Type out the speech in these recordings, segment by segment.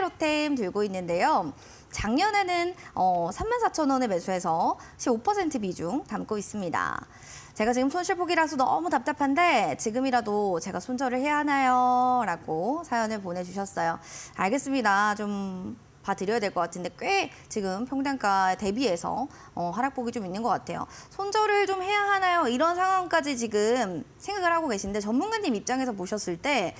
현대로템 들고 있는데요. 작년에는 34,000원에 매수해서 15% 비중 담고 있습니다. 제가 지금 손실폭이라서 너무 답답한데 지금이라도 제가 손절을 해야 하나요? 라고 사연을 보내주셨어요. 알겠습니다. 좀 봐드려야 될 것 같은데 꽤 지금 평단가 대비해서 하락폭이 좀 있는 것 같아요. 손절을 좀 해야 하나요? 이런 상황까지 지금 생각을 하고 계신데 전문가님 입장에서 보셨을 때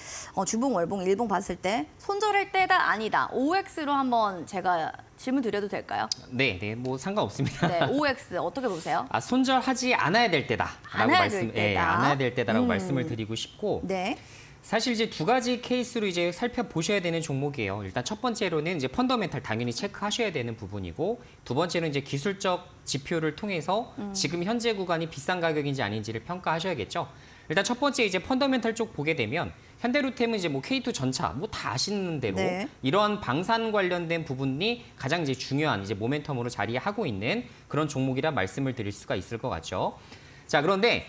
주봉, 월봉, 일봉 봤을 때 손절할 때다 아니다. OX로 한번 제가 질문 드려도 될까요? 네, 뭐 상관없습니다. 네, OX 어떻게 보세요? 손절하지 않아야 될 때다라고 않아야 될 때다라고 말씀을 드리고 싶고, 네. 사실 이제 두 가지 케이스로 이제 살펴보셔야 되는 종목이에요. 일단 첫 번째로는 이제 펀더멘탈 당연히 체크하셔야 되는 부분이고, 두 번째는 이제 기술적 지표를 통해서 지금 현재 구간이 비싼 가격인지 아닌지를 평가하셔야겠죠. 일단 첫 번째 이제 펀더멘탈 쪽 보게 되면 현대로템은 이제 뭐 K2 전차 뭐 다 아시는 대로 네. 이러한 방산 관련된 부분이 가장 이제 중요한 이제 모멘텀으로 자리하고 있는 그런 종목이라 말씀을 드릴 수가 있을 것 같죠. 자, 그런데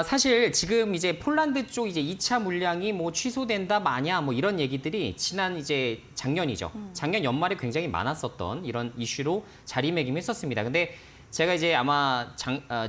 사실 지금 이제 폴란드 쪽 이제 2차 물량이 뭐 취소된다 마냐 뭐 이런 얘기들이 지난 이제 작년이죠. 작년 연말에 굉장히 많았었던 이런 이슈로 자리매김했었습니다. 근데 제가 이제 아마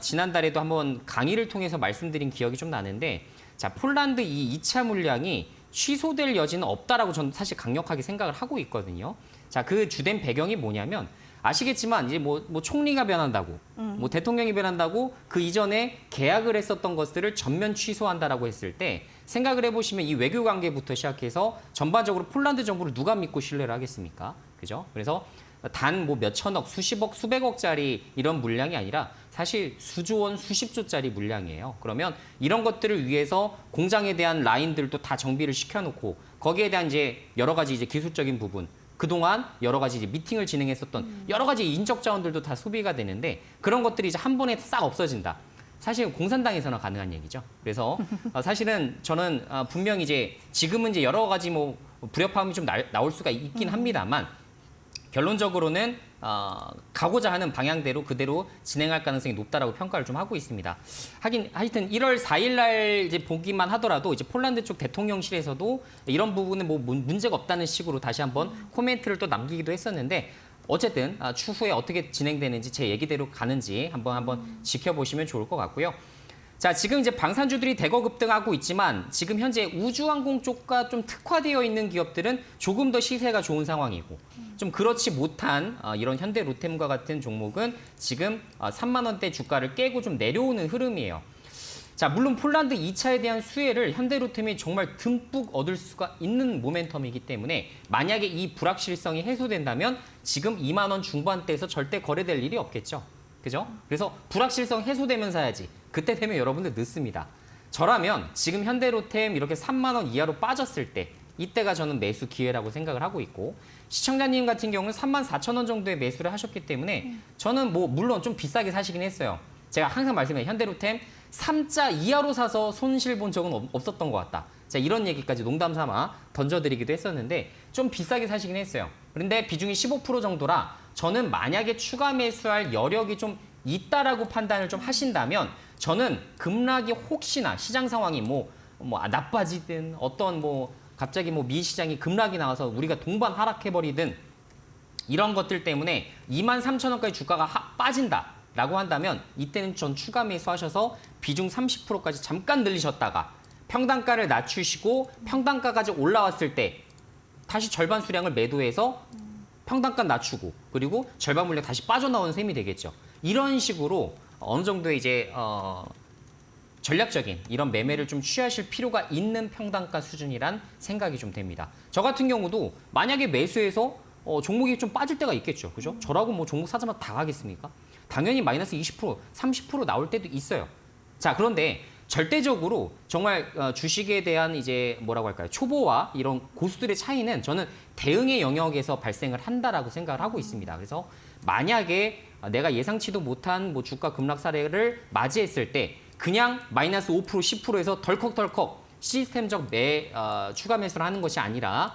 지난달에도 한번 강의를 통해서 말씀드린 기억이 좀 나는데, 자, 폴란드 이 2차 물량이 취소될 여지는 없다라고 저는 사실 강력하게 생각을 하고 있거든요. 자, 그 주된 배경이 뭐냐면 아시겠지만 이제 뭐 총리가 변한다고, 뭐 대통령이 변한다고 그 이전에 계약을 했었던 것들을 전면 취소한다라고 했을 때 생각을 해보시면 이 외교 관계부터 시작해서 전반적으로 폴란드 정부를 누가 믿고 신뢰를 하겠습니까? 그죠? 그래서 단 뭐 몇천억, 수십억, 수백억짜리 이런 물량이 아니라 사실 수조 원, 수십조짜리 물량이에요. 그러면 이런 것들을 위해서 공장에 대한 라인들도 다 정비를 시켜놓고 거기에 대한 이제 여러 가지 이제 기술적인 부분, 그동안 여러 가지 이제 미팅을 진행했었던 여러 가지 인적 자원들도 다 소비가 되는데 그런 것들이 이제 한 번에 싹 없어진다. 사실 공산당에서나 가능한 얘기죠. 그래서 사실은 저는 분명히 이제 지금은 이제 여러 가지 뭐 불협화음이 좀 나올 수가 있긴 합니다만 결론적으로는 가고자 하는 방향대로 그대로 진행할 가능성이 높다라고 평가를 좀 하고 있습니다. 하여튼 1월 4일 날 이제 보기만 하더라도 이제 폴란드 쪽 대통령실에서도 이런 부분은 뭐 문제가 없다는 식으로 다시 한번 코멘트를 또 남기기도 했었는데, 어쨌든 추후에 어떻게 진행되는지 제 얘기대로 가는지 한번 지켜보시면 좋을 것 같고요. 자, 지금 이제 방산주들이 대거 급등하고 있지만 지금 현재 우주항공 쪽과 좀 특화되어 있는 기업들은 조금 더 시세가 좋은 상황이고, 좀 그렇지 못한 이런 현대로템과 같은 종목은 지금 3만 원대 주가를 깨고 좀 내려오는 흐름이에요. 자, 물론 폴란드 2차에 대한 수혜를 현대로템이 정말 듬뿍 얻을 수가 있는 모멘텀이기 때문에 만약에 이 불확실성이 해소된다면 지금 2만 원 중반대에서 절대 거래될 일이 없겠죠. 그죠? 그래서 불확실성 해소되면 사야지. 그때 되면 여러분들 늦습니다. 저라면 지금 현대로템 이렇게 3만 원 이하로 빠졌을 때 이때가 저는 매수 기회라고 생각을 하고 있고, 시청자님 같은 경우는 34,000원 정도의 매수를 하셨기 때문에 저는 뭐 물론 좀 비싸게 사시긴 했어요. 제가 항상 말씀드려요. 현대로템 3자 이하로 사서 손실 본 적은 없었던 것 같다. 자, 이런 얘기까지 농담 삼아 던져드리기도 했었는데 좀 비싸게 사시긴 했어요. 그런데 비중이 15% 정도라 저는 만약에 추가 매수할 여력이 좀 있다라고 판단을 좀 하신다면 저는 급락이 혹시나 시장 상황이 뭐 나빠지든 어떤 뭐 갑자기 뭐 미시장이 급락이 나와서 우리가 동반 하락해버리든 이런 것들 때문에 23,000원까지 주가가 빠진다라고 한다면 이때는 전 추가 매수하셔서 비중 30%까지 잠깐 늘리셨다가 평단가를 낮추시고 평단가까지 올라왔을 때 다시 절반 수량을 매도해서 평단가 낮추고 그리고 절반 물량 다시 빠져나오는 셈이 되겠죠. 이런 식으로 어느 정도의 이제 전략적인 이런 매매를 좀 취하실 필요가 있는 평단가 수준이란 생각이 좀 됩니다. 저 같은 경우도 만약에 매수해서 종목이 좀 빠질 때가 있겠죠. 그죠? 저라고 뭐 종목 사자마자 다 가겠습니까? 당연히 마이너스 20%, 30% 나올 때도 있어요. 자, 그런데 절대적으로 정말 주식에 대한 이제 뭐라고 할까요? 초보와 이런 고수들의 차이는 저는 대응의 영역에서 발생을 한다라고 생각을 하고 있습니다. 그래서 만약에 내가 예상치도 못한 뭐 주가 급락 사례를 맞이했을 때 그냥 마이너스 5%, 10%에서 덜컥덜컥 시스템적 추가 매수를 하는 것이 아니라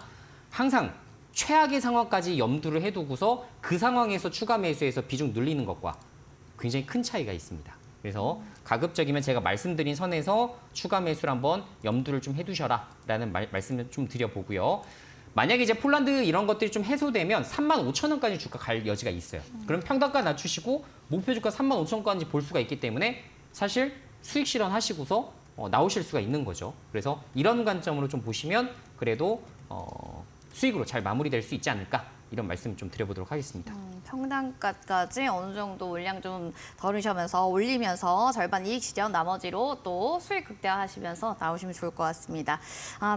항상 최악의 상황까지 염두를 해두고서 그 상황에서 추가 매수해서 비중 늘리는 것과 굉장히 큰 차이가 있습니다. 그래서 가급적이면 제가 말씀드린 선에서 추가 매수를 한번 염두를 좀 해두셔라 라는 말씀을 좀 드려보고요. 만약에 이제 폴란드 이런 것들이 좀 해소되면 35,000원까지 주가 갈 여지가 있어요. 그럼 평단가 낮추시고 목표 주가 35,000원까지 볼 수가 있기 때문에 사실 수익 실현하시고서 나오실 수가 있는 거죠. 그래서 이런 관점으로 좀 보시면 그래도 수익으로 잘 마무리될 수 있지 않을까 이런 말씀 좀 드려보도록 하겠습니다. 평단가까지 어느 정도 물량 좀 덜으시면서 올리면서 절반 이익 실현 나머지로 또 수익 극대화하시면서 나오시면 좋을 것 같습니다.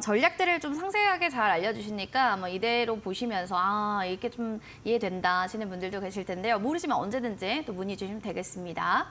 전략들을 좀 상세하게 잘 알려주시니까 뭐 이대로 보시면서 이렇게 좀 이해된다 하시는 분들도 계실 텐데요. 모르시면 언제든지 또 문의 주시면 되겠습니다.